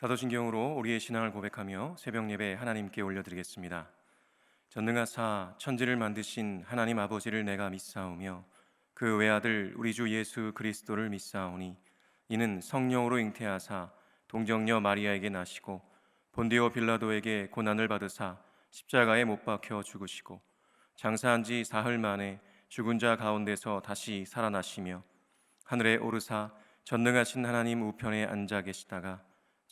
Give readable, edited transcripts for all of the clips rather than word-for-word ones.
사도신경으로 우리의 신앙을 고백하며 새벽 예배 하나님께 올려드리겠습니다. 전능하사 천지를 만드신 하나님 아버지를 내가 믿사오며 그 외아들 우리 주 예수 그리스도를 믿사오니 이는 성령으로 잉태하사 동정녀 마리아에게 나시고 본디오 빌라도에게 고난을 받으사 십자가에 못 박혀 죽으시고 장사한 지 사흘 만에 죽은 자 가운데서 다시 살아나시며 하늘에 오르사 전능하신 하나님 우편에 앉아 계시다가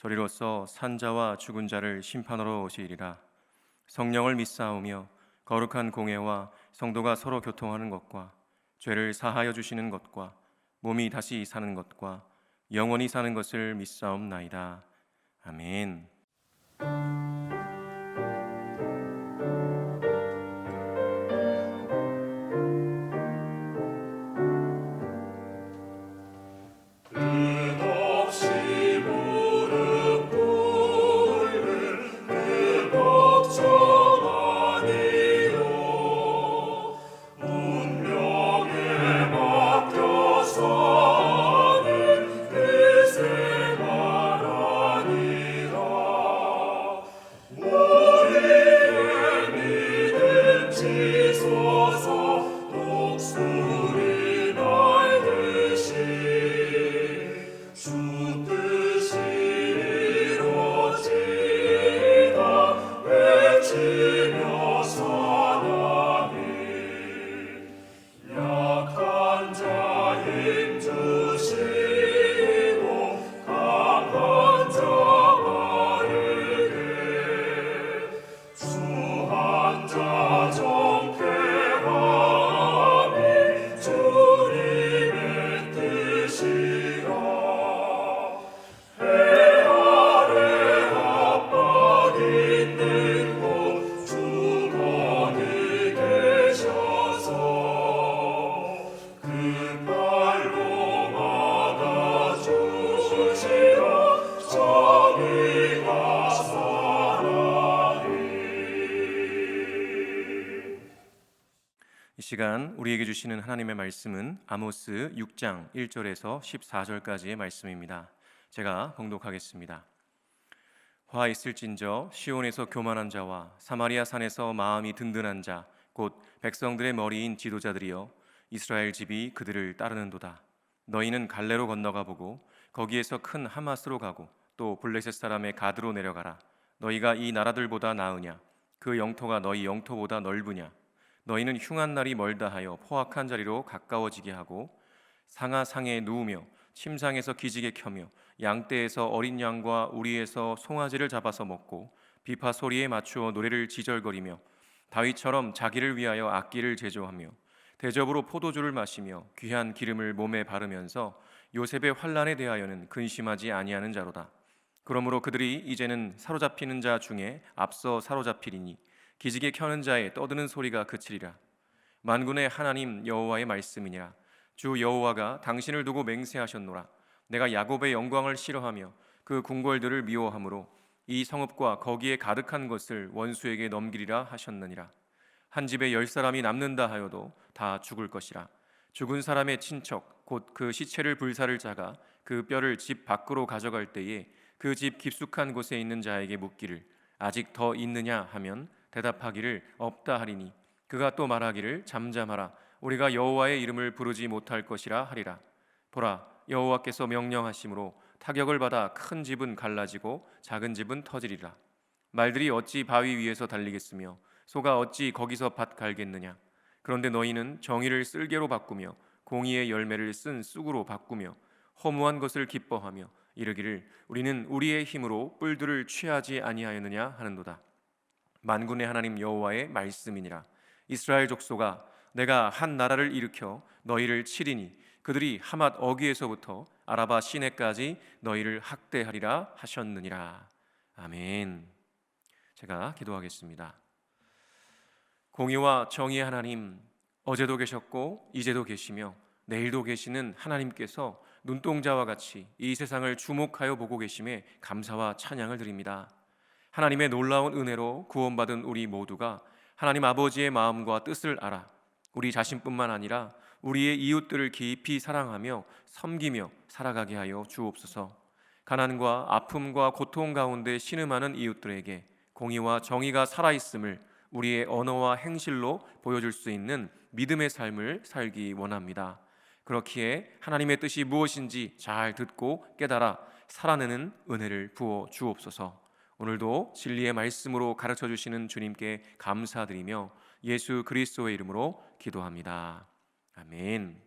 저리로서 산자와 죽은 자를 심판하러 오시리라. 성령을 믿사오며 거룩한 공회와 성도가 서로 교통하는 것과 죄를 사하여 주시는 것과 몸이 다시 사는 것과 영원히 사는 것을 믿사옵나이다. 아멘. 이 시간 우리에게 주시는 하나님의 말씀은 아모스 6장 1절에서 14절까지의 말씀입니다. 제가 봉독하겠습니다. 화 있을진저 시온에서 교만한 자와 사마리아 산에서 마음이 든든한 자 곧 백성들의 머리인 지도자들이여 이스라엘 집이 그들을 따르는도다. 너희는 갈레로 건너가 보고 거기에서 큰 하마스로 가고 또 블레셋 사람의 가드로 내려가라. 너희가 이 나라들보다 나으냐? 그 영토가 너희 영토보다 넓으냐? 너희는 흉한 날이 멀다 하여 포악한 자리로 가까워지게 하고 상하상에 누우며 침상에서 기지개 켜며 양떼에서 어린 양과 우리에서 송아지를 잡아서 먹고 비파 소리에 맞추어 노래를 지절거리며 다윗처럼 자기를 위하여 악기를 제조하며 대접으로 포도주를 마시며 귀한 기름을 몸에 바르면서 요셉의 환난에 대하여는 근심하지 아니하는 자로다. 그러므로 그들이 이제는 사로잡히는 자 중에 앞서 사로잡히리니 기지개 켜는 자의 떠드는 소리가 그치리라. 만군의 하나님 여호와의 말씀이니라. 주 여호와가 당신을 두고 맹세하셨노라. 내가 야곱의 영광을 싫어하며 그 궁궐들을 미워하므로 이 성읍과 거기에 가득한 것을 원수에게 넘기리라 하셨느니라. 한 집에 10사람이 남는다 하여도 다 죽을 것이라. 죽은 사람의 친척 곧 그 시체를 불사를 자가 그 뼈를 집 밖으로 가져갈 때에 그 집 깊숙한 곳에 있는 자에게 묻기를 아직 더 있느냐 하면 대답하기를 없다 하리니 그가 또 말하기를 잠잠하라. 우리가 여호와의 이름을 부르지 못할 것이라 하리라. 보라, 여호와께서 명령하심으로 타격을 받아 큰 집은 갈라지고 작은 집은 터지리라. 말들이 어찌 바위 위에서 달리겠으며 소가 어찌 거기서 밭 갈겠느냐? 그런데 너희는 정의를 쓸개로 바꾸며 공의의 열매를 쓴 쑥으로 바꾸며 허무한 것을 기뻐하며 이르기를 우리는 우리의 힘으로 뿔들을 취하지 아니하였느냐 하는도다. 만군의 하나님 여호와의 말씀이니라. 이스라엘 족속아, 내가 한 나라를 일으켜 너희를 치리니 그들이 하맛 어귀에서부터 아라바 시내까지 너희를 학대하리라 하셨느니라. 아멘. 제가 기도하겠습니다. 공의와 정의의 하나님, 어제도 계셨고 이제도 계시며 내일도 계시는 하나님께서 눈동자와 같이 이 세상을 주목하여 보고 계심에 감사와 찬양을 드립니다. 하나님의 놀라운 은혜로 구원받은 우리 모두가 하나님 아버지의 마음과 뜻을 알아 우리 자신뿐만 아니라 우리의 이웃들을 깊이 사랑하며 섬기며 살아가게 하여 주옵소서. 가난과 아픔과 고통 가운데 신음하는 이웃들에게 공의와 정의가 살아있음을 우리의 언어와 행실로 보여줄 수 있는 믿음의 삶을 살기 원합니다. 그렇기에 하나님의 뜻이 무엇인지 잘 듣고 깨달아 살아내는 은혜를 부어 주옵소서. 오늘도 진리의 말씀으로 가르쳐 주시는 주님께 감사드리며 예수 그리스도의 이름으로 기도합니다. 아멘.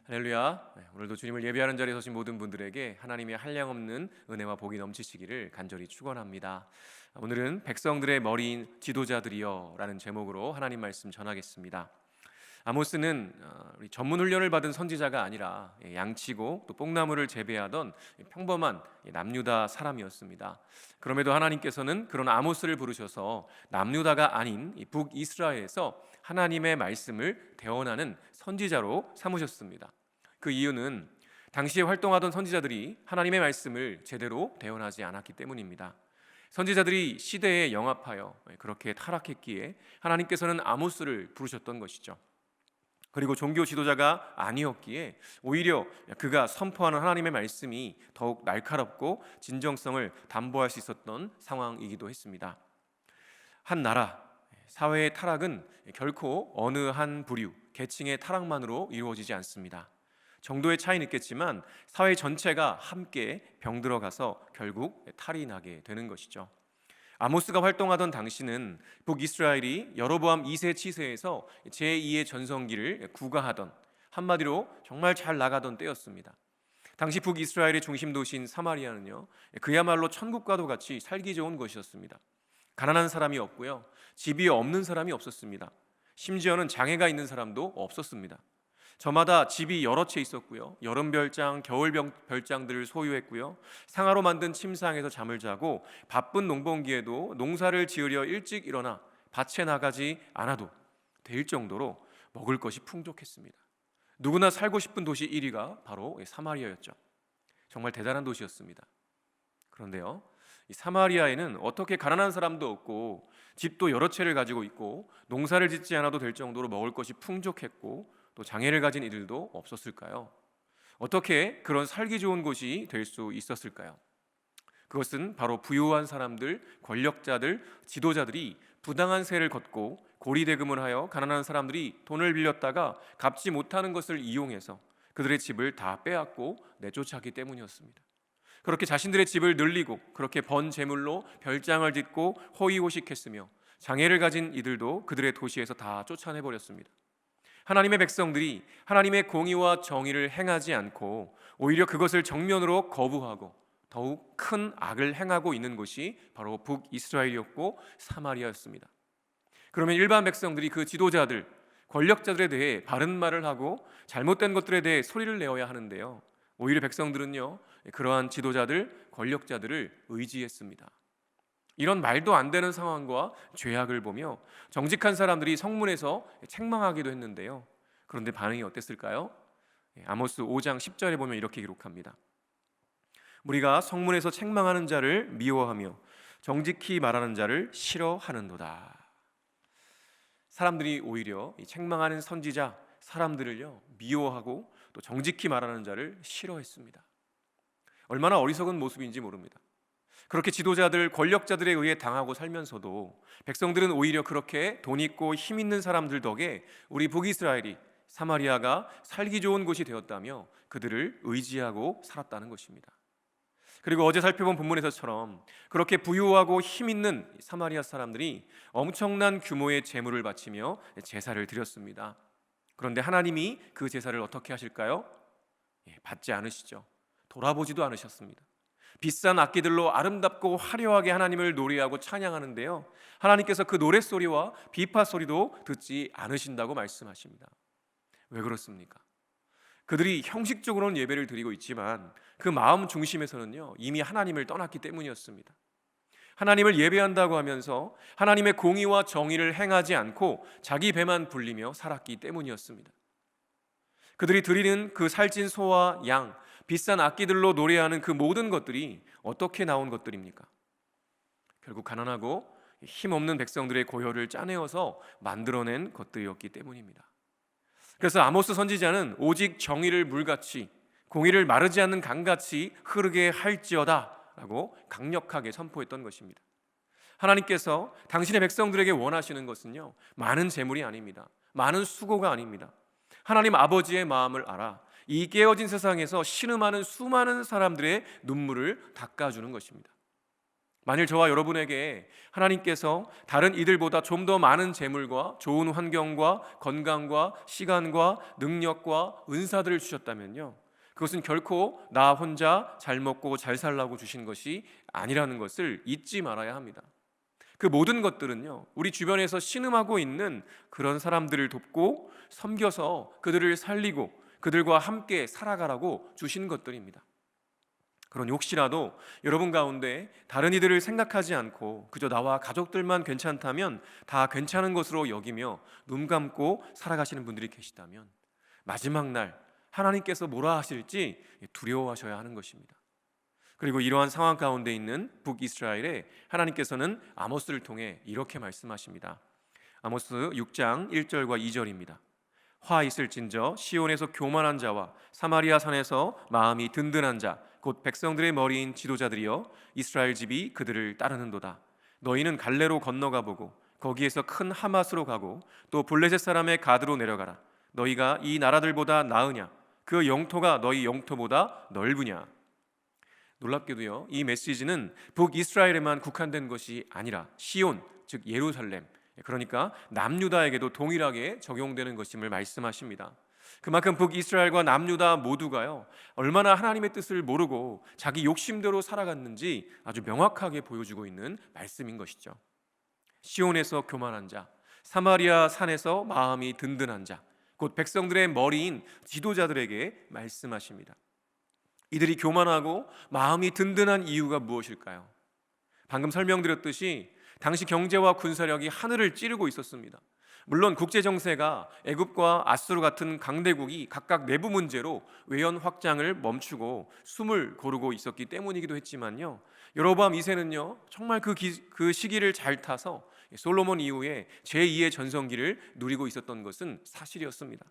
할렐루야. 오늘도 주님을 예배하는 자리에 서신 모든 분들에게 하나님의 한량없는 은혜와 복이 넘치시기를 간절히 축원합니다. 오늘은 백성들의 머리인 지도자들이여 라는 제목으로 하나님 말씀 전하겠습니다. 아모스는 전문 훈련을 받은 선지자가 아니라 양치고 또 뽕나무를 재배하던 평범한 남유다 사람이었습니다. 그럼에도 하나님께서는 그런 아모스를 부르셔서 남유다가 아닌 북이스라엘에서 하나님의 말씀을 대언하는 선지자로 삼으셨습니다. 그 이유는 당시에 활동하던 선지자들이 하나님의 말씀을 제대로 대언하지 않았기 때문입니다. 선지자들이 시대에 영합하여 그렇게 타락했기에 하나님께서는 아모스를 부르셨던 것이죠. 그리고 종교 지도자가 아니었기에 오히려 그가 선포하는 하나님의 말씀이 더욱 날카롭고 진정성을 담보할 수 있었던 상황이기도 했습니다. 한 나라, 사회의 타락은 결코 어느 한 부류, 계층의 타락만으로 이루어지지 않습니다. 정도의 차이는 있겠지만 사회 전체가 함께 병들어가서 결국 탈이 나게 되는 것이죠. 아모스가 활동하던 당시는 북이스라엘이 여로보암 2세 치세에서 제2의 전성기를 구가하던, 한마디로 정말 잘 나가던 때였습니다. 당시 북이스라엘의 중심 도시인 사마리아는요, 그야말로 천국과도 같이 살기 좋은 곳이었습니다. 가난한 사람이 없고요, 집이 없는 사람이 없었습니다. 심지어는 장애가 있는 사람도 없었습니다. 저마다 집이 여러 채 있었고요, 여름 별장, 겨울 별장들을 소유했고요, 상아로 만든 침상에서 잠을 자고 바쁜 농번기에도 농사를 지으려 일찍 일어나 밭에 나가지 않아도 될 정도로 먹을 것이 풍족했습니다. 누구나 살고 싶은 도시 1위가 바로 사마리아였죠. 정말 대단한 도시였습니다. 그런데요, 이 사마리아에는 어떻게 가난한 사람도 없고 집도 여러 채를 가지고 있고 농사를 짓지 않아도 될 정도로 먹을 것이 풍족했고 또 장애를 가진 이들도 없었을까요? 어떻게 그런 살기 좋은 곳이 될 수 있었을까요? 그것은 바로 부유한 사람들, 권력자들, 지도자들이 부당한 세를 걷고 고리대금을 하여 가난한 사람들이 돈을 빌렸다가 갚지 못하는 것을 이용해서 그들의 집을 다 빼앗고 내쫓았기 때문이었습니다. 그렇게 자신들의 집을 늘리고 그렇게 번 재물로 별장을 짓고 호의호식했으며 장애를 가진 이들도 그들의 도시에서 다 쫓아내버렸습니다. 하나님의 백성들이 하나님의 공의와 정의를 행하지 않고 오히려 그것을 정면으로 거부하고 더욱 큰 악을 행하고 있는 곳이 바로 북이스라엘이었고 사마리아였습니다. 그러면 일반 백성들이 그 지도자들, 권력자들에 대해 바른 말을 하고 잘못된 것들에 대해 소리를 내어야 하는데요, 오히려 백성들은요, 그러한 지도자들, 권력자들을 의지했습니다. 이런 말도 안 되는 상황과 죄악을 보며 정직한 사람들이 성문에서 책망하기도 했는데요, 그런데 반응이 어땠을까요? 아모스 5장 10절에 보면 이렇게 기록합니다. 우리가 성문에서 책망하는 자를 미워하며 정직히 말하는 자를 싫어하는도다. 사람들이 오히려 이 책망하는 선지자, 사람들을요 미워하고 또 정직히 말하는 자를 싫어했습니다. 얼마나 어리석은 모습인지 모릅니다. 그렇게 지도자들, 권력자들에 의해 당하고 살면서도 백성들은 오히려 그렇게 돈 있고 힘 있는 사람들 덕에 우리 북이스라엘이, 사마리아가 살기 좋은 곳이 되었다며 그들을 의지하고 살았다는 것입니다. 그리고 어제 살펴본 본문에서처럼 그렇게 부유하고 힘 있는 사마리아 사람들이 엄청난 규모의 제물을 바치며 제사를 드렸습니다. 그런데 하나님이 그 제사를 어떻게 하실까요? 받지 않으시죠. 돌아보지도 않으셨습니다. 비싼 악기들로 아름답고 화려하게 하나님을 노래하고 찬양하는데요, 하나님께서 그 노랫소리와 비파 소리도 듣지 않으신다고 말씀하십니다. 왜 그렇습니까? 그들이 형식적으로는 예배를 드리고 있지만 그 마음 중심에서는요 이미 하나님을 떠났기 때문이었습니다. 하나님을 예배한다고 하면서 하나님의 공의와 정의를 행하지 않고 자기 배만 불리며 살았기 때문이었습니다. 그들이 드리는 그 살찐 소와 양, 비싼 악기들로 노래하는 그 모든 것들이 어떻게 나온 것들입니까? 결국 가난하고 힘없는 백성들의 고혈을 짜내어서 만들어낸 것들이었기 때문입니다. 그래서 아모스 선지자는 오직 정의를 물같이 공의를 마르지 않는 강같이 흐르게 할지어다 라고 강력하게 선포했던 것입니다. 하나님께서 당신의 백성들에게 원하시는 것은요, 많은 재물이 아닙니다. 많은 수고가 아닙니다. 하나님 아버지의 마음을 알아 이 깨어진 세상에서 신음하는 수많은 사람들의 눈물을 닦아주는 것입니다. 만일 저와 여러분에게 하나님께서 다른 이들보다 좀 더 많은 재물과 좋은 환경과 건강과 시간과 능력과 은사들을 주셨다면요, 그것은 결코 나 혼자 잘 먹고 잘 살라고 주신 것이 아니라는 것을 잊지 말아야 합니다. 그 모든 것들은요, 우리 주변에서 신음하고 있는 그런 사람들을 돕고 섬겨서 그들을 살리고 그들과 함께 살아가라고 주신 것들입니다. 그런 혹시라도 여러분 가운데 다른 이들을 생각하지 않고 그저 나와 가족들만 괜찮다면 다 괜찮은 것으로 여기며 눈 감고 살아가시는 분들이 계시다면 마지막 날 하나님께서 뭐라 하실지 두려워하셔야 하는 것입니다. 그리고 이러한 상황 가운데 있는 북이스라엘에 하나님께서는 아모스를 통해 이렇게 말씀하십니다. 아모스 6장 1절과 2절입니다. 화 있을진저 시온에서 교만한 자와 사마리아 산에서 마음이 든든한 자 곧 백성들의 머리인 지도자들이여 이스라엘 집이 그들을 따르는도다. 너희는 갈레로 건너가 보고 거기에서 큰 하맛으로 가고 또 블레셋 사람의 가드로 내려가라. 너희가 이 나라들보다 나으냐? 그 영토가 너희 영토보다 넓으냐? 놀랍게도요, 이 메시지는 북이스라엘에만 국한된 것이 아니라 시온, 즉 예루살렘, 그러니까 남유다에게도 동일하게 적용되는 것임을 말씀하십니다. 그만큼 북이스라엘과 남유다 모두가요, 얼마나 하나님의 뜻을 모르고 자기 욕심대로 살아갔는지 아주 명확하게 보여주고 있는 말씀인 것이죠. 시온에서 교만한 자, 사마리아 산에서 마음이 든든한 자, 곧 백성들의 머리인 지도자들에게 말씀하십니다. 이들이 교만하고 마음이 든든한 이유가 무엇일까요? 방금 설명드렸듯이 당시 경제와 군사력이 하늘을 찌르고 있었습니다. 물론 국제 정세가 애굽과 아수르 같은 강대국이 각각 내부 문제로 외연 확장을 멈추고 숨을 고르고 있었기 때문이기도 했지만요, 여로보암 2세는요 정말 그 시기를 잘 타서 솔로몬 이후에 제2의 전성기를 누리고 있었던 것은 사실이었습니다.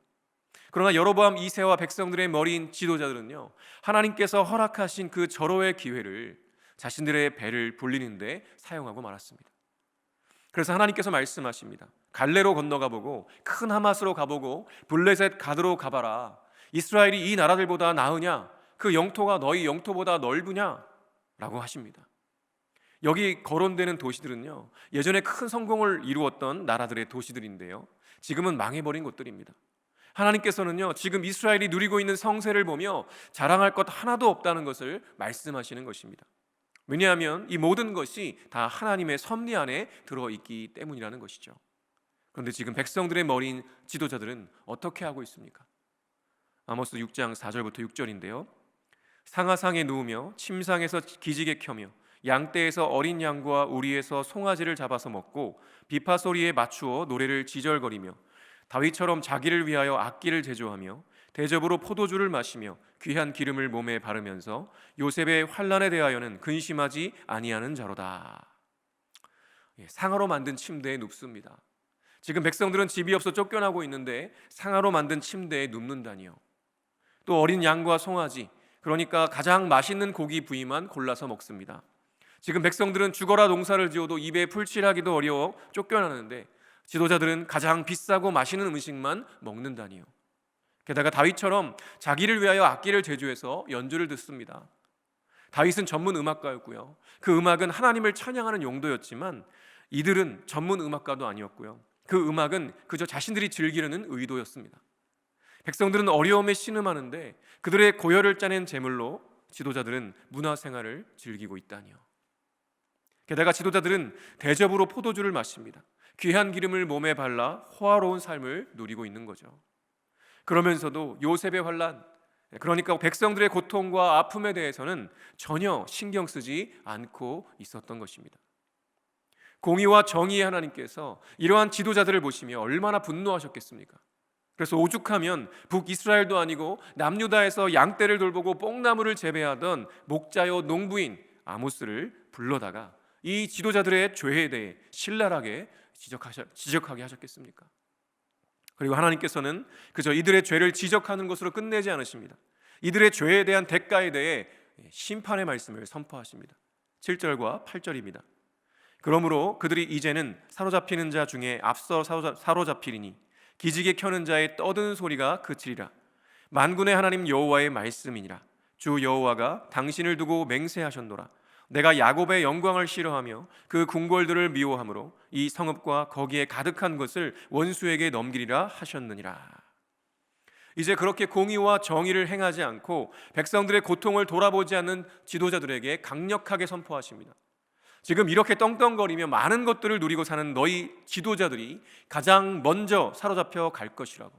그러나 여로보암 2세와 백성들의 머리인 지도자들은요, 하나님께서 허락하신 그 절호의 기회를 자신들의 배를 불리는 데 사용하고 말았습니다. 그래서 하나님께서 말씀하십니다. 갈레로 건너가 보고 큰 하맛으로 가보고 블레셋 가드로 가봐라. 이스라엘이 이 나라들보다 나으냐? 그 영토가 너희 영토보다 넓으냐? 라고 하십니다. 여기 거론되는 도시들은요, 예전에 큰 성공을 이루었던 나라들의 도시들인데요, 지금은 망해버린 곳들입니다. 하나님께서는요, 지금 이스라엘이 누리고 있는 성세를 보며 자랑할 것 하나도 없다는 것을 말씀하시는 것입니다. 왜냐하면 이 모든 것이 다 하나님의 섭리 안에 들어있기 때문이라는 것이죠. 그런데 지금 백성들의 머리인 지도자들은 어떻게 하고 있습니까? 아모스 6장 4절부터 6절인데요. 상하상에 누우며 침상에서 기지개 켜며 양떼에서 어린 양과 우리에서 송아지를 잡아서 먹고 비파 소리에 맞추어 노래를 지절거리며 다윗처럼 자기를 위하여 악기를 제조하며 대접으로 포도주를 마시며 귀한 기름을 몸에 바르면서 요셉의 환난에 대하여는 근심하지 아니하는 자로다. 상아로 만든 침대에 눕습니다. 지금 백성들은 집이 없어 쫓겨나고 있는데 상아로 만든 침대에 눕는다니요. 또 어린 양과 송아지, 그러니까 가장 맛있는 고기 부위만 골라서 먹습니다. 지금 백성들은 죽어라 농사를 지어도 입에 풀칠하기도 어려워 쫓겨나는데 지도자들은 가장 비싸고 맛있는 음식만 먹는다니요. 게다가 다윗처럼 자기를 위하여 악기를 제조해서 연주를 듣습니다. 다윗은 전문 음악가였고요, 그 음악은 하나님을 찬양하는 용도였지만 이들은 전문 음악가도 아니었고요, 그 음악은 그저 자신들이 즐기려는 의도였습니다. 백성들은 어려움에 신음하는데 그들의 고열을 짜낸 제물로 지도자들은 문화생활을 즐기고 있다니요. 게다가 지도자들은 대접으로 포도주를 마십니다. 귀한 기름을 몸에 발라 호화로운 삶을 누리고 있는 거죠. 그러면서도 요셉의 환난, 그러니까 백성들의 고통과 아픔에 대해서는 전혀 신경 쓰지 않고 있었던 것입니다. 공의와 정의의 하나님께서 이러한 지도자들을 보시며 얼마나 분노하셨겠습니까? 그래서 오죽하면 북이스라엘도 아니고 남유다에서 양떼를 돌보고 뽕나무를 재배하던 목자요 농부인 아모스를 불러다가 이 지도자들의 죄에 대해 신랄하게 지적하게 하셨겠습니까? 그리고 하나님께서는 그저 이들의 죄를 지적하는 것으로 끝내지 않으십니다. 이들의 죄에 대한 대가에 대해 심판의 말씀을 선포하십니다. 7절과 8절입니다. 그러므로 그들이 이제는 사로잡히는 자 중에 앞서 사로잡히리니 기지개 켜는 자의 떠드는 소리가 그치리라. 만군의 하나님 여호와의 말씀이니라. 주 여호와가 당신을 두고 맹세하셨노라. 내가 야곱의 영광을 싫어하며 그 궁궐들을 미워하므로 이 성읍과 거기에 가득한 것을 원수에게 넘기리라 하셨느니라. 이제 그렇게 공의와 정의를 행하지 않고 백성들의 고통을 돌아보지 않는 지도자들에게 강력하게 선포하십니다. 지금 이렇게 떵떵거리며 많은 것들을 누리고 사는 너희 지도자들이 가장 먼저 사로잡혀 갈 것이라고.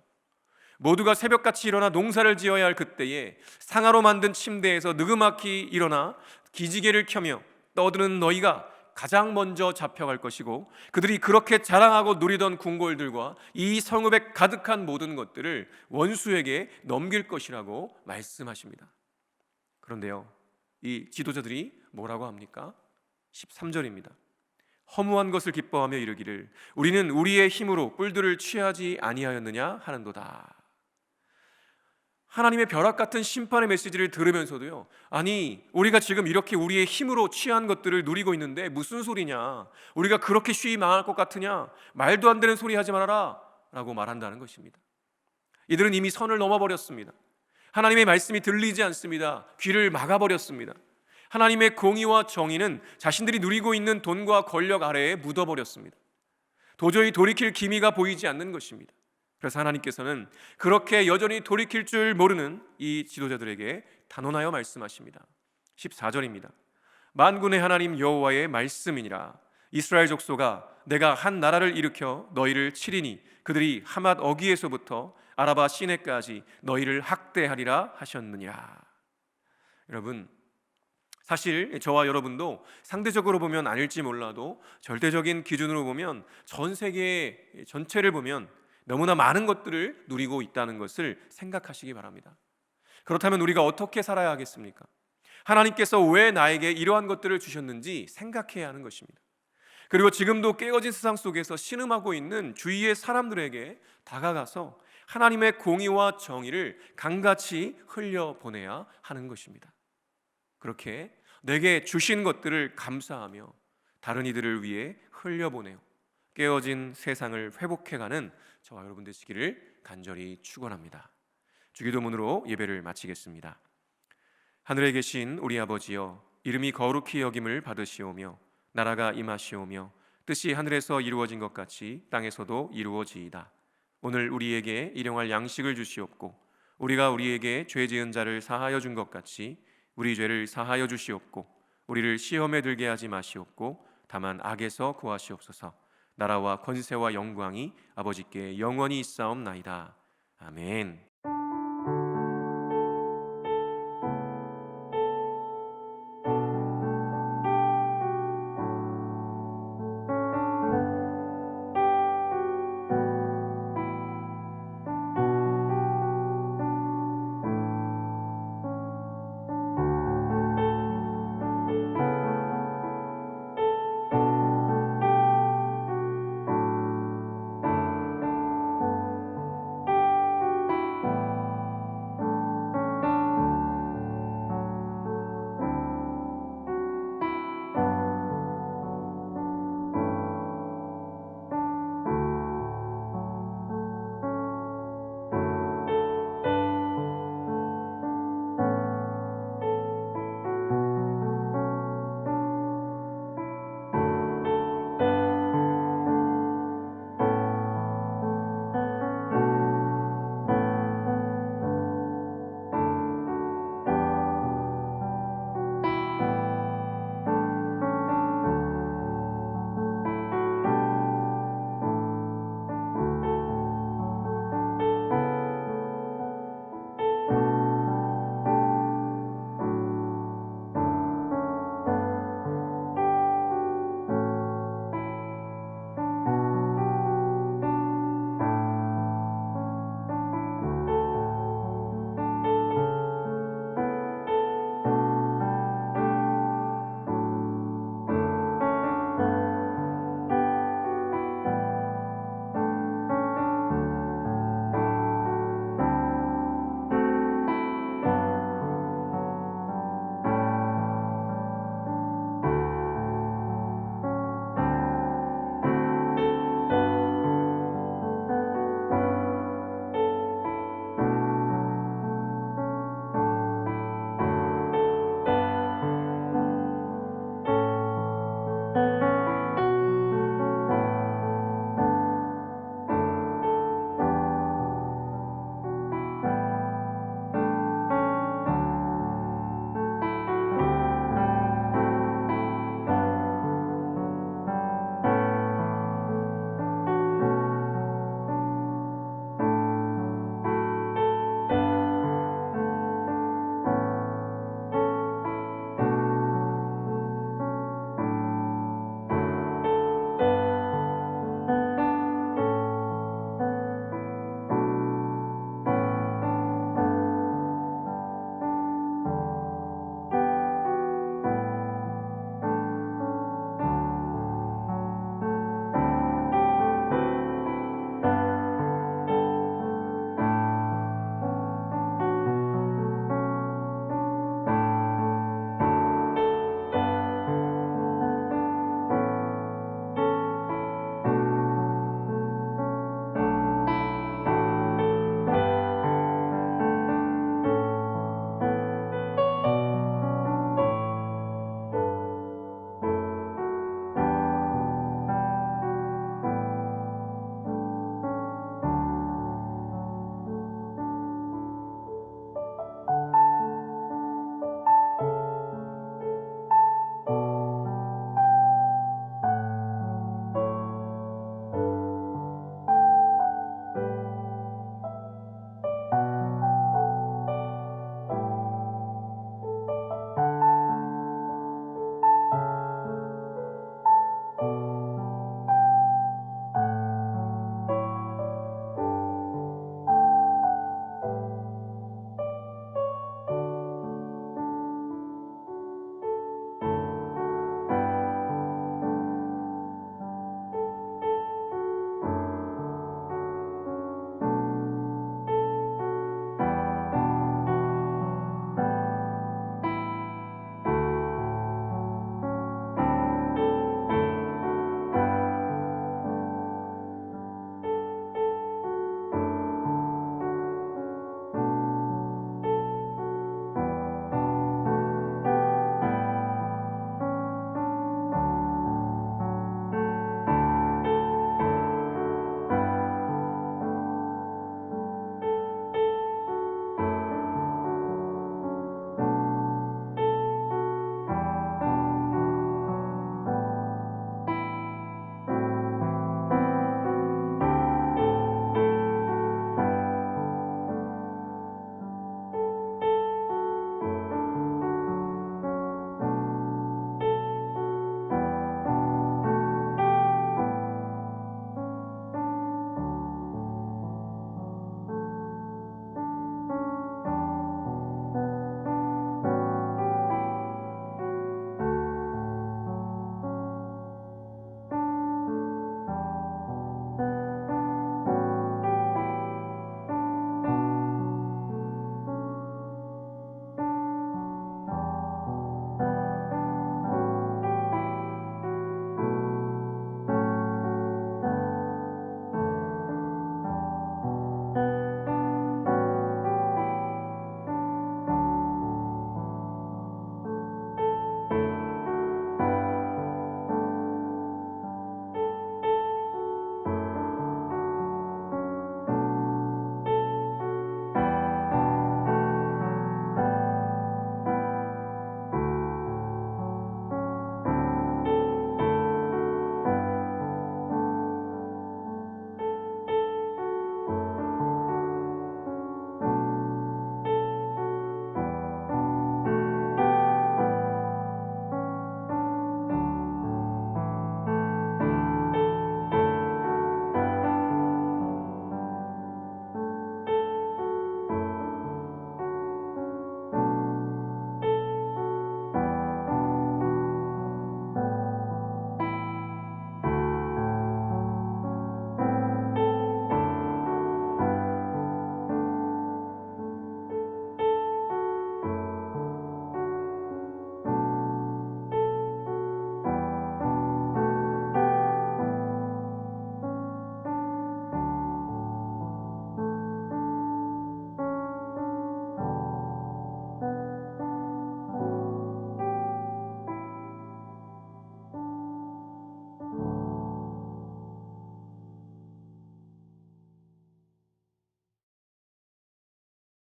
모두가 새벽같이 일어나 농사를 지어야 할 그때에 상아로 만든 침대에서 느그막이 일어나 기지개를 켜며 떠드는 너희가 가장 먼저 잡혀갈 것이고, 그들이 그렇게 자랑하고 누리던 궁궐들과 이 성읍에 가득한 모든 것들을 원수에게 넘길 것이라고 말씀하십니다. 그런데요, 이 지도자들이 뭐라고 합니까? 13절입니다. 허무한 것을 기뻐하며 이르기를 우리는 우리의 힘으로 뿔들을 취하지 아니하였느냐 하는도다. 하나님의 벼락 같은 심판의 메시지를 들으면서도요, 아니 우리가 지금 이렇게 우리의 힘으로 취한 것들을 누리고 있는데 무슨 소리냐, 우리가 그렇게 쉬이 망할 것 같으냐, 말도 안 되는 소리 하지 말아라 라고 말한다는 것입니다. 이들은 이미 선을 넘어버렸습니다. 하나님의 말씀이 들리지 않습니다. 귀를 막아버렸습니다. 하나님의 공의와 정의는 자신들이 누리고 있는 돈과 권력 아래에 묻어버렸습니다. 도저히 돌이킬 기미가 보이지 않는 것입니다. 그래서 하나님께서는 그렇게 여전히 돌이킬 줄 모르는 이 지도자들에게 단언하여 말씀하십니다. 14절입니다. 만군의 하나님 여호와의 말씀이니라. 이스라엘 족속아, 내가 한 나라를 일으켜 너희를 치리니 그들이 하맛 어기에서부터 아라바 시내까지 너희를 학대하리라 하셨느니라. 여러분, 사실 저와 여러분도 상대적으로 보면 아닐지 몰라도 절대적인 기준으로 보면 전 세계 전체를 보면 너무나 많은 것들을 누리고 있다는 것을 생각하시기 바랍니다. 그렇다면 우리가 어떻게 살아야 하겠습니까? 하나님께서 왜 나에게 이러한 것들을 주셨는지 생각해야 하는 것입니다. 그리고 지금도 깨어진 세상 속에서 신음하고 있는 주위의 사람들에게 다가가서 하나님의 공의와 정의를 강같이 흘려보내야 하는 것입니다. 그렇게 내게 주신 것들을 감사하며 다른 이들을 위해 흘려보내요, 깨어진 세상을 회복해가는 저와 여러분 되시기를 간절히 축원합니다. 주기도문으로 예배를 마치겠습니다. 하늘에 계신 우리 아버지여, 이름이 거룩히 여김을 받으시오며 나라가 임하시오며 뜻이 하늘에서 이루어진 것 같이 땅에서도 이루어지이다. 오늘 우리에게 일용할 양식을 주시옵고 우리가 우리에게 죄 지은 자를 사하여 준 것 같이 우리 죄를 사하여 주시옵고 우리를 시험에 들게 하지 마시옵고 다만 악에서 구하시옵소서. 나라와 권세와 영광이 아버지께 영원히 있사옵나이다. 아멘.